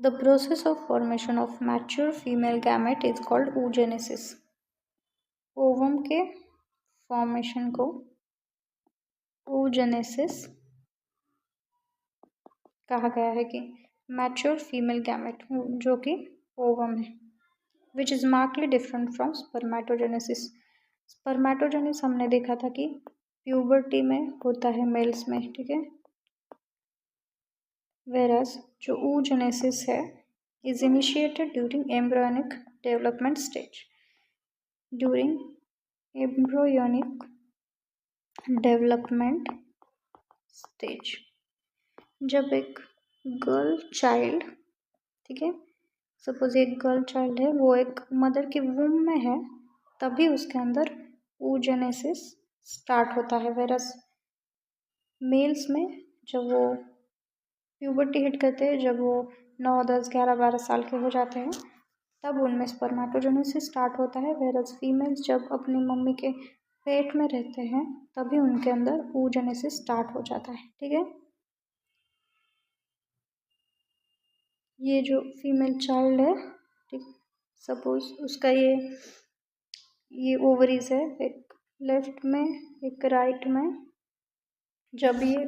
The process of formation of mature female gamete is called oogenesis. Ovum के formation को oogenesis कहा गया है कि मैच्योर फीमेल गैमेट जो कि ओवम है, which is markedly different from spermatogenesis. Spermatogenesis हमने देखा था कि प्यूबर्टी में होता है मेल्स में, ठीक है. वेरस जो oogenesis है is initiated during embryonic development stage. During embryonic development stage, जब एक गर्ल चाइल्ड, ठीक है, सपोज एक गर्ल चाइल्ड है, वो एक मदर के वूम में है, तभी उसके अंदर oogenesis स्टार्ट होता है. वेरस मेल्स में जब वो प्यूबर्टी हिट करते हैं, जब वो 9, 10, 11, 12 साल के हो जाते हैं, तब उनमें स्पर्मेटोजेनेसिस स्टार्ट होता है. वेरस फीमेल्स जब अपनी मम्मी के पेट में रहते हैं, तभी उनके अंदर oogenesis स्टार्ट हो जाता है, ठीक है. ये जो फीमेल चाइल्ड है, ठीक, सपोज उसका ये ओवरीज है, एक लेफ्ट में एक राइट में. जब ये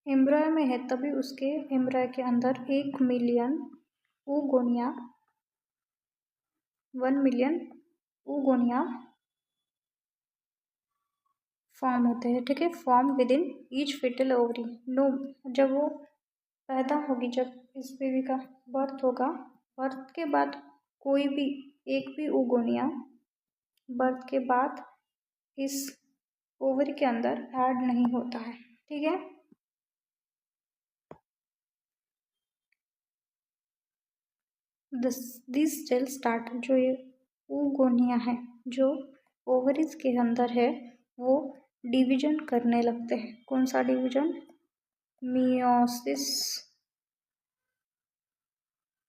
एम्ब्रॉय में है, तभी उसके एम्ब्रॉय के अंदर 1 million oogonia 1 million oogonia form होते हैं, ठीक है. Form within each fetal ovary. No, जब वो पैदा होगी, जब इस बेबी का बर्थ होगा, बर्थ के बाद कोई भी एक भी oogonia बर्थ के बाद इस ओवरी के अंदर ऐड नहीं होता है, ठीक है. दिस सेल स्टार्ट, जो ये oogonia है जो ओवरीज के अंदर है, वो डिवीजन करने लगते हैं. कौन सा डिवीजन? मियोसिस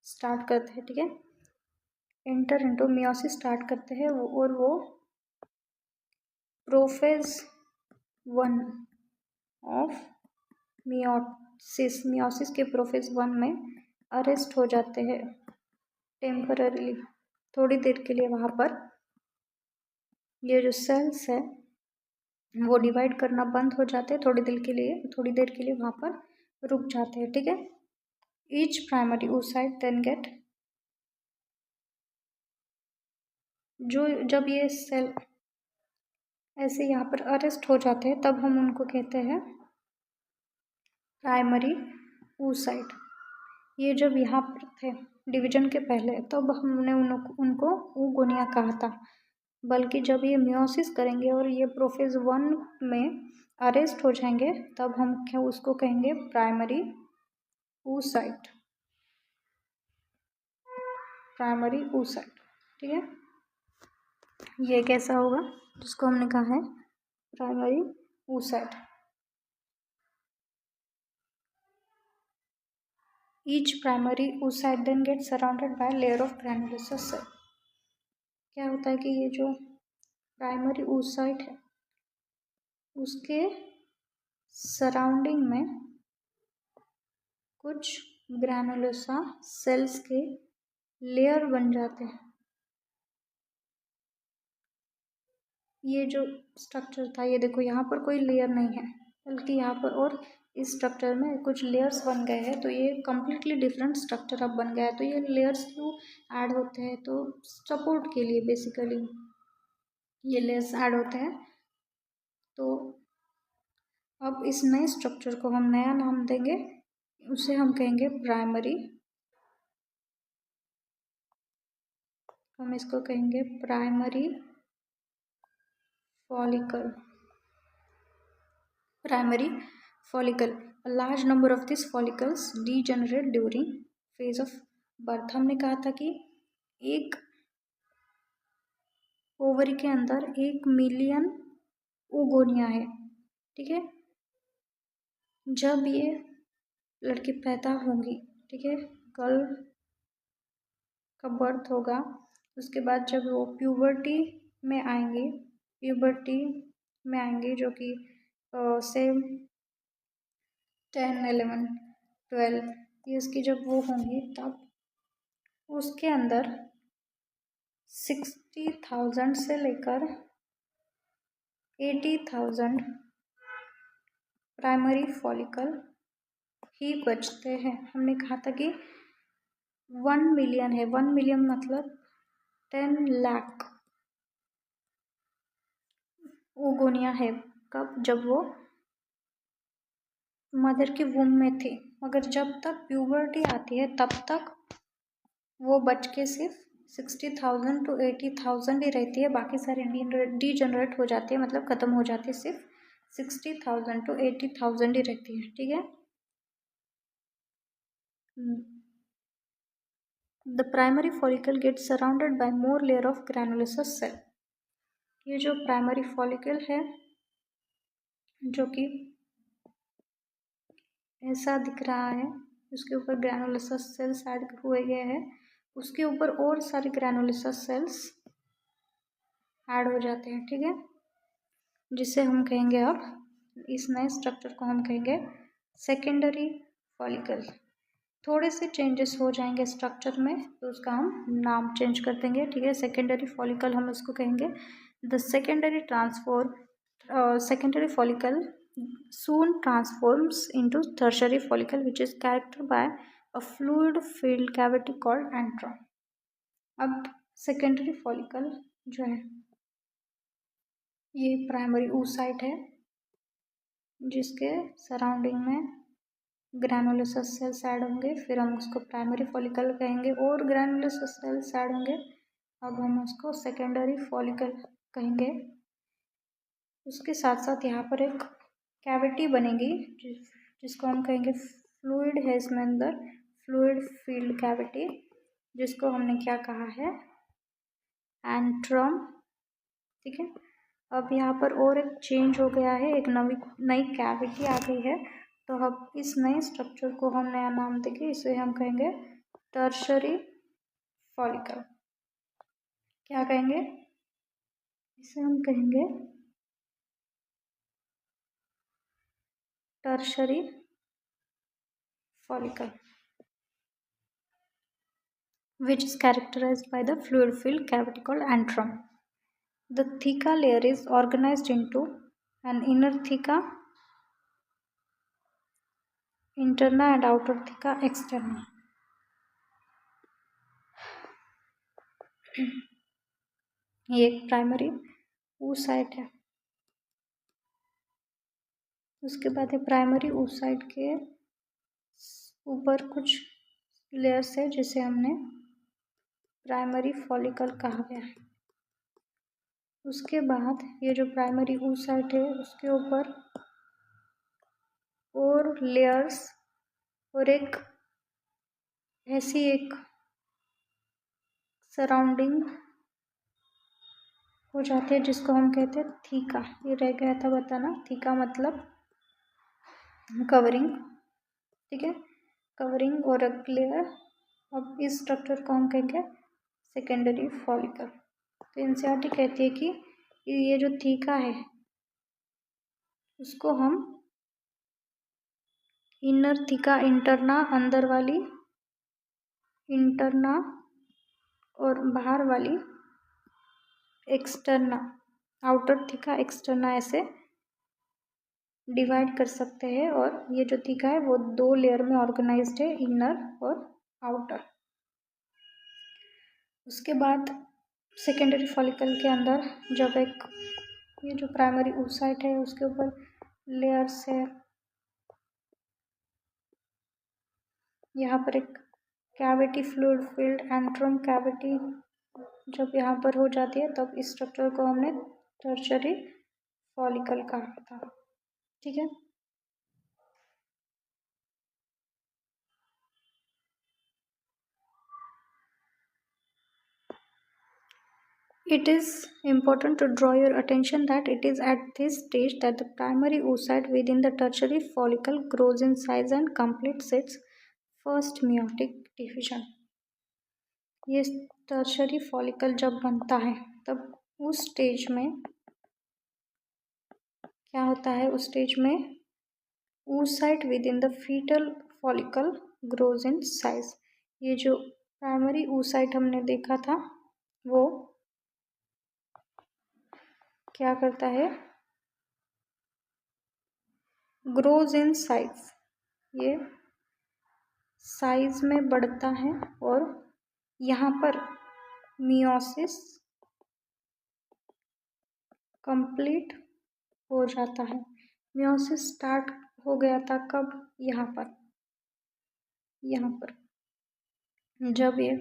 स्टार्ट करते हैं, ठीक है. एंटर इनटू मियोसिस स्टार्ट करते हैं और वो प्रोफेज 1 ऑफ मियोसिस के प्रोफेज 1 में अरेस्ट हो जाते हैं टेम्पररीली, थोड़ी देर के लिए. वहाँ पर ये जो सेल्स है वो डिवाइड करना बंद हो जाते हैं, थोड़ी देर के लिए वहाँ पर रुक जाते हैं, ठीक है. Each primary oocyte then get, जब ये सेल ऐसे यहाँ पर अरेस्ट हो जाते हैं, तब हम उनको कहते हैं प्राइमरी oocyte. ये जब यहाँ पर थे डिवीजन के पहले, तब हमने उनको oogonia कहा था. बल्कि जब ये मियोसिस करेंगे और ये प्रोफेज 1 में अरेस्ट हो जाएंगे, तब हम क्या उसको कहेंगे? Primary oocyte. प्राइमरी oocyte, ठीक है. ये कैसा होगा जिसको हमने कहा है primary oocyte. Each primary oocyte then gets surrounded by a layer of granulosa cell. क्या होता है कि ये जो प्राइमरी oocyte है, उसके सराउंडिंग में कुछ ग्रैनुलोसा सेल्स के लेयर बन जाते हैं. ये जो स्ट्रक्चर था, ये देखो यहाँ पर कोई लेयर नहीं है, बल्कि यहाँ पर और इस स्ट्रक्चर में कुछ लेयर्स बन गए हैं. तो ये कम्प्लीटली डिफरेंट स्ट्रक्चर अब बन गया है. तो ये लेयर्स क्यों ऐड होते हैं? तो सपोर्ट के लिए बेसिकली ये लेयर्स ऐड होते हैं. तो अब इस नए स्ट्रक्चर को हम नया नाम देंगे, उसे हम कहेंगे प्राइमरी. हम इसको कहेंगे primary follicle. Primary follicle. A large number of these follicles degenerate during phase of birth. हमने कहा था कि एक ओवरी के अंदर 1 मिलियन oogonia है, ठीक है. जब ये लड़की पैदा होगी, ठीक है, गर्ल का बर्थ होगा, उसके बाद जब वो प्यूबर्टी में आएंगी जो कि से 10, 11, 12 ये इसकी जब वो होंगी तब उसके अंदर 60,000 से लेकर 80,000 प्राइमरी फॉलिकल ही बचते हैं। हमने कहा था कि 1 मिलियन है, 1 मिलियन मतलब 10 लाख ओगोनिया है। कब? जब वो मदर के वूम में थे, मगर जब तक प्यूबर्टी आती है तब तक वो बच के सिर्फ 60,000 to 80,000 ही रहती है, बाकी सारी डीजनरेट हो जाती है, मतलब ख़त्म हो जाती है, सिर्फ 60,000 to 80,000 ही रहती है। ठीक है। The primary follicle gets surrounded by more layer of granulosa cell. ये जो प्राइमरी फॉलिकल है जो कि ऐसा दिख रहा है, उसके ऊपर ग्रैनुलोसस सेल्स ऐड हुए गए हैं, उसके ऊपर और सारे ग्रैनुलोसस सेल्स ऐड हो जाते हैं। ठीक है, जिसे हम कहेंगे, अब इस नए स्ट्रक्चर को हम कहेंगे सेकेंडरी फॉलिकल। थोड़े से चेंजेस हो जाएंगे स्ट्रक्चर में, तो उसका हम नाम चेंज कर देंगे। ठीक है, सेकेंडरी फॉलिकल हम इसको कहेंगे। The secondary follicle soon transforms into tertiary follicle which is characterized by a fluid filled cavity called antrum। अब सेकेंडरी फॉलिकल जो है ये प्राइमरी oocyte है जिसके सराउंडिंग में ग्रैनुलोसस सेल्स ऐड होंगे, फिर हम उसको प्राइमरी फॉलिकल कहेंगे, और ग्रैनुलोसस सेल्स ऐड होंगे, अब हम उसको सेकेंडरी फॉलिकल कहेंगे। उसके साथ साथ यहाँ पर एक कैविटी बनेगी जिसको हम कहेंगे फ्लूइड है इसमें अंदर, फ्लूइड फील्ड कैविटी, जिसको हमने क्या कहा है, एंट्रम। ठीक है, अब यहाँ पर और एक चेंज हो गया है, एक नई कैविटी आ गई है, तो अब इस नए स्ट्रक्चर को हम नया नाम देंगे, इसे हम कहेंगे टर्शरी फॉलिकल। क्या कहेंगे? इसे हम कहेंगे tertiary follicle which is characterized by the fluid filled cavity called antrum. The theca layer is organized into an inner theca interna and outer theca externa. ये एक प्राइमरी oocyte है। उसके बाद है प्राइमरी oocyte के ऊपर कुछ लेयर्स है जिसे हमने प्राइमरी फॉलिकल कहा गया है। उसके बाद ये जो प्राइमरी oocyte है उसके ऊपर और लेयर्स और एक ऐसी एक सराउंडिंग हो जाती है जिसको हम कहते हैं थीका। ये रह गया था बताना, थीका मतलब कवरिंग। ठीक है, कवरिंग और एक लेयर। अब इस स्ट्रक्चर को हम कहेंगे सेकेंडरी फॉलिकल। तो एनसीईआरटी कहती है कि ये जो थीका है उसको हम इनर थीका इंटरना अंदर वाली, इंटरना और बाहर वाली एक्सटर्ना, आउटर थीका एक्सटर्ना, ऐसे डिवाइड कर सकते हैं। और ये जो थीका है वो 2 लेयर में ऑर्गेनाइज्ड है, इनर और आउटर। उसके बाद सेकेंडरी फॉलिकल के अंदर जब एक ये जो प्राइमरी oocyte है उसके ऊपर लेयर्स है, यहाँ पर एक cavity fluid field antrum cavity जब यहाँ पर हो जाती है तब इस स्ट्रक्चर को हमने टर्शरी फॉलिकल कहा था। ठीक है, it is important to draw your attention that it is at this stage that the primary oocyte within the tertiary follicle grows in size and completes its first meiotic division। ये tertiary follicle जब बनता है तब उस stage में क्या होता है, उस स्टेज में oocyte within the fetal follicle grows in size. ये जो प्राइमरी oocyte हमने देखा था वो क्या करता है, ग्रोज इन साइज, ये साइज में बढ़ता है और यहाँ पर मियोसिस कंप्लीट हो जाता है। मियोसिस स्टार्ट हो गया था कब, यहाँ पर जब ये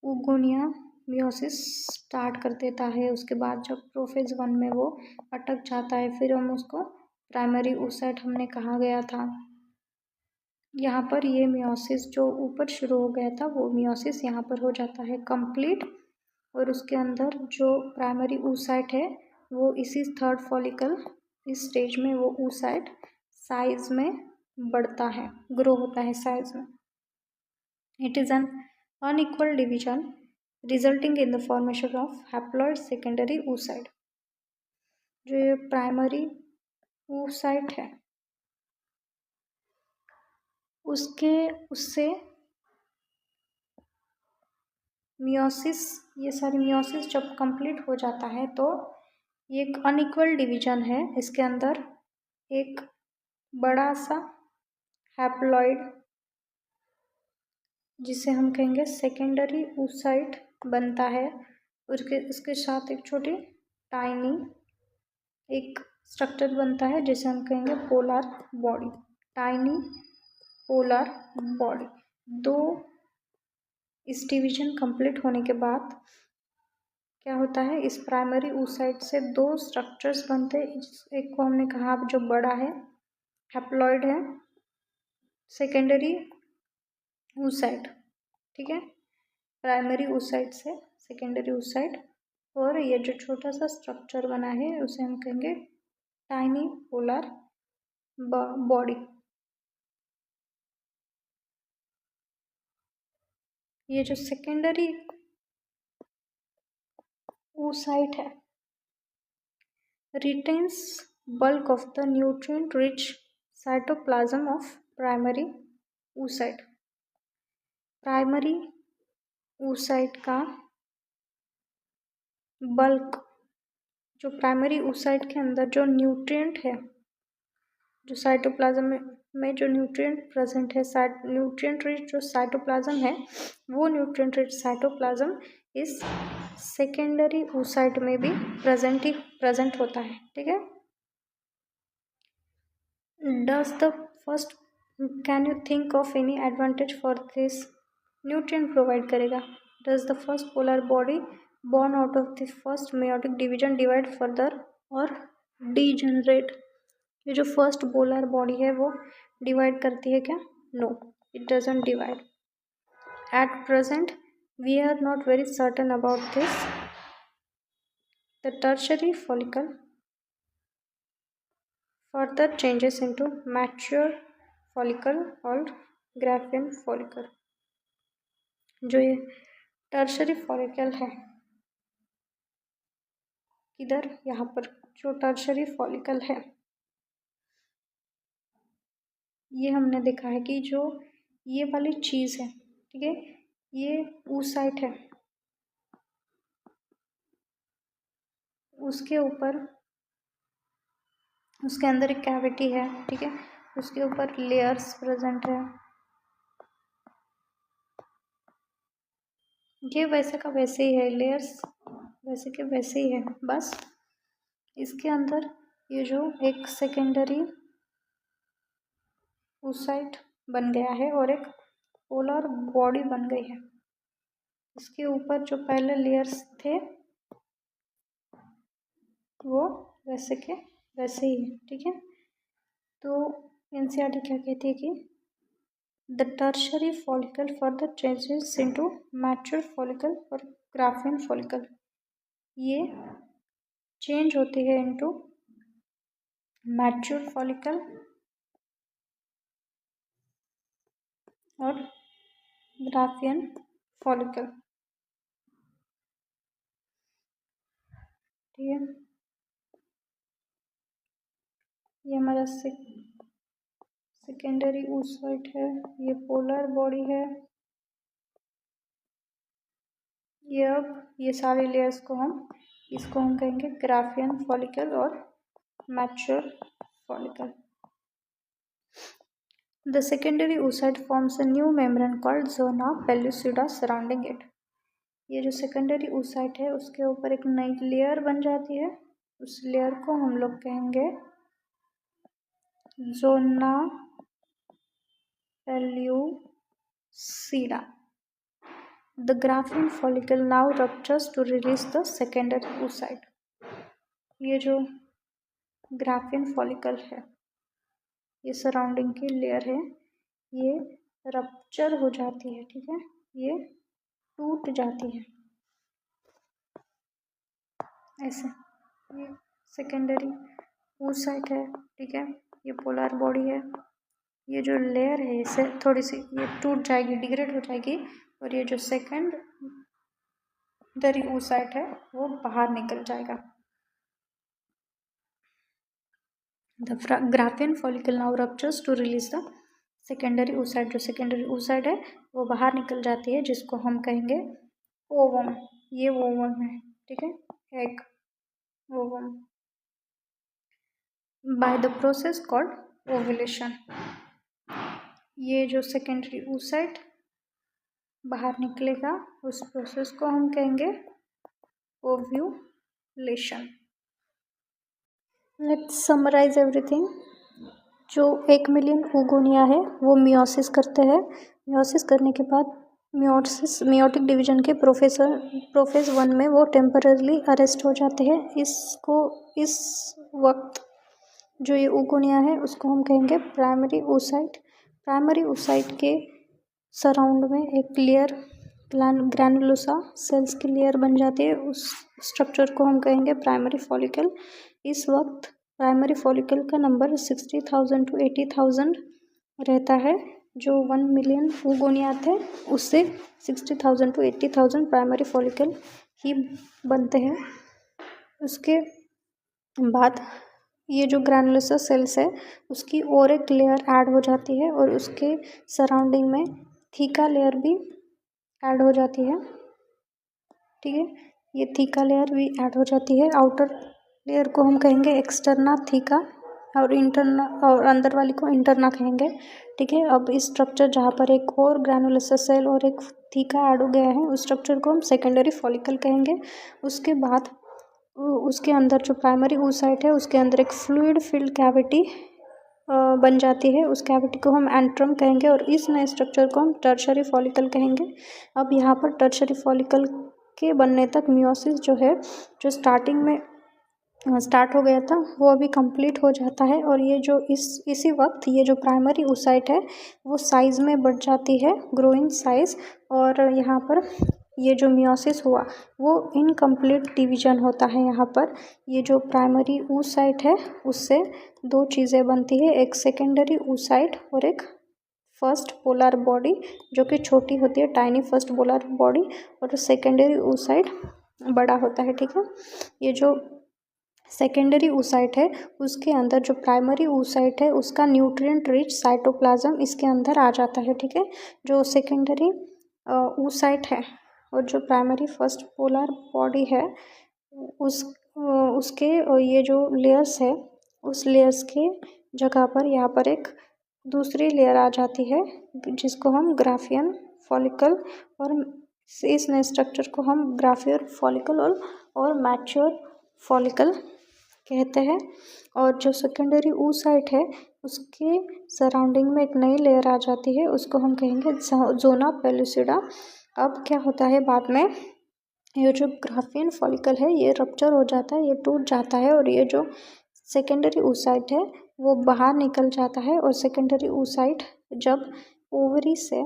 उगोनिया मियोसिस स्टार्ट कर देता है, उसके बाद जब प्रोफेज 1 में वो अटक जाता है, फिर हम उसको प्राइमरी oocyte हमने कहा गया था। यहाँ पर ये मियोसिस जो ऊपर शुरू हो गया था वो मियोसिस यहाँ पर हो जाता है कंप्लीट, और उसके अंदर जो प्राइमरी oocyte है वो इसी थर्ड फॉलिकल इस स्टेज में वो oocyte साइज में बढ़ता है, ग्रो होता है साइज में। It is an unequal division resulting in the formation of haploid secondary oocyte। जो ये प्राइमरी oocyte है उससे मियोसिस, ये सारी मियोसिस जब कंप्लीट हो जाता है तो ये एक अनइक्वल डिवीजन है, इसके अंदर एक बड़ा सा हैप्लॉइड जिसे हम कहेंगे सेकेंडरी oocyte बनता है, उसके साथ एक छोटी टाइनी एक स्ट्रक्चर बनता है जिसे हम कहेंगे polar body, tiny polar body. दो इस डिवीजन कंप्लीट होने के बाद क्या होता है, इस प्राइमरी oocyte से दो स्ट्रक्चर्स बनते हैं। एक को हमने कहा जो बड़ा है हैप्लॉइड है, सेकेंडरी oocyte, ठीक है, प्राइमरी oocyte से सेकेंडरी oocyte, और ये जो छोटा सा स्ट्रक्चर बना है उसे हम कहेंगे टाइनी पोलर बॉडी। ये जो सेकेंडरी oocyte है retains bulk of the nutrient rich cytoplasm of primary oocyte। Primary oocyte का बल्क, जो प्राइमरी oocyte के अंदर जो न्यूट्रिएंट है, जो साइटोप्लाज्म में जो न्यूट्रिएंट प्रेजेंट है, न्यूट्रिएंट रिच जो साइटोप्लाज्म है, वो न्यूट्रिएंट रिच साइटोप्लाज्म इस सेकेंडरी oocyte में भी प्रेजेंट होता है, ठीक है। Does the first, can you think of any advantage for this, nutrient provide करेगा। Does the first polar body born out of the first meiotic division divide further और degenerate। ये जो फर्स्ट पोलर बॉडी है वो divide करती है क्या, no, it doesn't divide. At present we are not very certain about this. The tertiary follicle further changes into mature follicle called Graafian follicle। जो ये टर्शरी फॉलिकल है, इधर यहाँ पर जो टर्शरी फॉलिकल है, ये हमने देखा है कि जो ये वाली चीज़ है, ठीक है, ये oocyte है, उसके ऊपर उसके अंदर एक कैविटी है, ठीक है, उसके ऊपर लेयर्स प्रेजेंट है। ये वैसे का वैसे ही है, लेयर्स वैसे के वैसे ही है, बस इसके अंदर ये जो एक सेकेंडरी oocyte बन गया है और एक पोलर बॉडी बन गई है। इसके ऊपर जो पहले लेयर्स थे वो वैसे के वैसे ही है, ठीक है। तो एनसीईआरटी क्या कहती है कि the tertiary follicle further changes into mature follicle और ग्राफियन फॉलिकल। ये चेंज होती है इनटू मैच्योर फॉलिकल और ग्राफियन फॉलिकल, ठीक है। ये हमारा सेकेंडरी oocyte है, ये पोलर बॉडी है। ये सारे लेयर्स को इसको हम कहेंगे ग्राफियन फॉलिकल और mature follicle. The secondary oocyte forms a new membrane called zona pellucida surrounding it. ये जो सेकेंडरी oocyte है उसके ऊपर एक नई लेयर बन जाती है, उस लेयर को हम लोग कहेंगे zona pellucida. The Graafian follicle now ruptures to release the secondary oocyte. ये जो ग्राफियन फॉलिकल है, ये सराउंडिंग की लेयर है, ये रप्चर हो जाती है, ठीक है, ये टूट जाती है ऐसे। ये सेकेंडरी oocyte है, ठीक है, ये पोलर बॉडी है, ये जो लेयर है इसे थोड़ी सी ये टूट जाएगी, डिग्रेड हो जाएगी, और ये जो सेकेंडरी oocyte है वो बाहर निकल जाएगा। The Graafian follicle now ruptures to release the secondary oocyte. जो सेकेंडरी oocyte है वो बाहर निकल जाती है, जिसको हम कहेंगे ओवम। ये ओवम है, ठीक है, egg ovum. By the process called ovulation. ये जो सेकेंडरी oocyte बाहर निकलेगा उस प्रोसेस को हम कहेंगे ओव्यूलेशन। Let's summarise everything. जो 1 मिलियन ओगोनिया है वो मियोसिस करते हैं। मियोसिस करने के बाद मियोटिक डिवीजन के प्रोफेज 1 में वो टेम्पररली अरेस्ट हो जाते हैं। इस वक्त जो ये ओगोनिया है उसको हम कहेंगे प्राइमरी oocyte। प्राइमरी oocyte के सराउंड में एक लेयर ग्रैनुलोसा सेल्स की लेयर बन जाती है, उस स्ट्रक्चर को हम कहेंगे प्राइमरी फॉलिकल। इस वक्त प्राइमरी फॉलिकल का नंबर 60,000 to 80,000 रहता है। जो 1 मिलियन ओगोनिया थे उससे 60,000 to 80,000 प्राइमरी फॉलिकल ही बनते हैं। उसके बाद ये जो ग्रैनुलोसा सेल्स है उसकी और एक लेयर ऐड हो जाती है, और उसके सराउंडिंग में थीका लेयर भी ऐड हो जाती है, ठीक है, ये थीका लेयर भी ऐड हो जाती है। आउटर लेयर को हम कहेंगे एक्सटर्ना थीका, और अंदर वाली को इंटरना कहेंगे, ठीक है। अब इस स्ट्रक्चर जहाँ पर एक और ग्रैनुलोसा सेल और एक थीका ऐड हो गया है उस स्ट्रक्चर को हम सेकेंडरी फॉलिकल कहेंगे। उसके बाद उसके अंदर जो प्राइमरी oocyte है उसके अंदर एक फ्लूइड फिल्ड कैविटी बन जाती है, उस कैविटी को हम एंट्रम कहेंगे, और इस नए स्ट्रक्चर को हम टर्शरी फॉलिकल कहेंगे। अब यहाँ पर टर्शरी फॉलिकल के बनने तक मियोसिस जो है, जो स्टार्टिंग में स्टार्ट हो गया था वो अभी कंप्लीट हो जाता है, और ये जो इसी वक्त ये जो प्राइमरी oocyte है वो साइज़ में बढ़ जाती है, ग्रो इन साइज़, और यहाँ पर ये जो मियोसिस हुआ वो इनकम्प्लीट डिवीजन होता है। यहाँ पर ये जो प्राइमरी oocyte है उससे 2 चीज़ें बनती है, एक सेकेंडरी oocyte और एक फर्स्ट पोलर बॉडी, जो कि छोटी होती है, टाइनी फर्स्ट पोलर बॉडी, और सेकेंडरी oocyte बड़ा होता है, ठीक है। ये जो सेकेंडरी oocyte है उसके अंदर जो प्राइमरी oocyte है उसका न्यूट्रिएंट रिच साइटोप्लाज्म इसके अंदर आ जाता है, ठीक है। जो सेकेंडरी oocyte है और जो प्राइमरी फर्स्ट पोलर बॉडी है उसके ये जो लेयर्स है उस लेयर्स के जगह पर यहाँ पर एक दूसरी लेयर आ जाती है जिसको हम ग्राफियन फॉलिकल, और इस नए स्ट्रक्चर को हम ग्राफियर फॉलिकल और मैच्योर फॉलिकल कहते हैं। और जो सेकेंडरी oocyte है उसके सराउंडिंग में एक नई लेयर आ जाती है, उसको हम कहेंगे जोना पेलुसिडा। अब क्या होता है बाद में, ये जो ग्राफियन फॉलिकल है ये रप्चर हो जाता है, ये टूट जाता है, और ये जो सेकेंडरी oocyte है वो बाहर निकल जाता है। और सेकेंडरी oocyte जब ओवरी से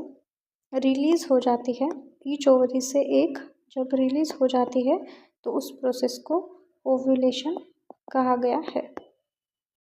रिलीज़ हो जाती है, ईच ओवरी से एक जब रिलीज़ हो जाती है तो उस प्रोसेस को ओव्यूलेशन कहा गया है।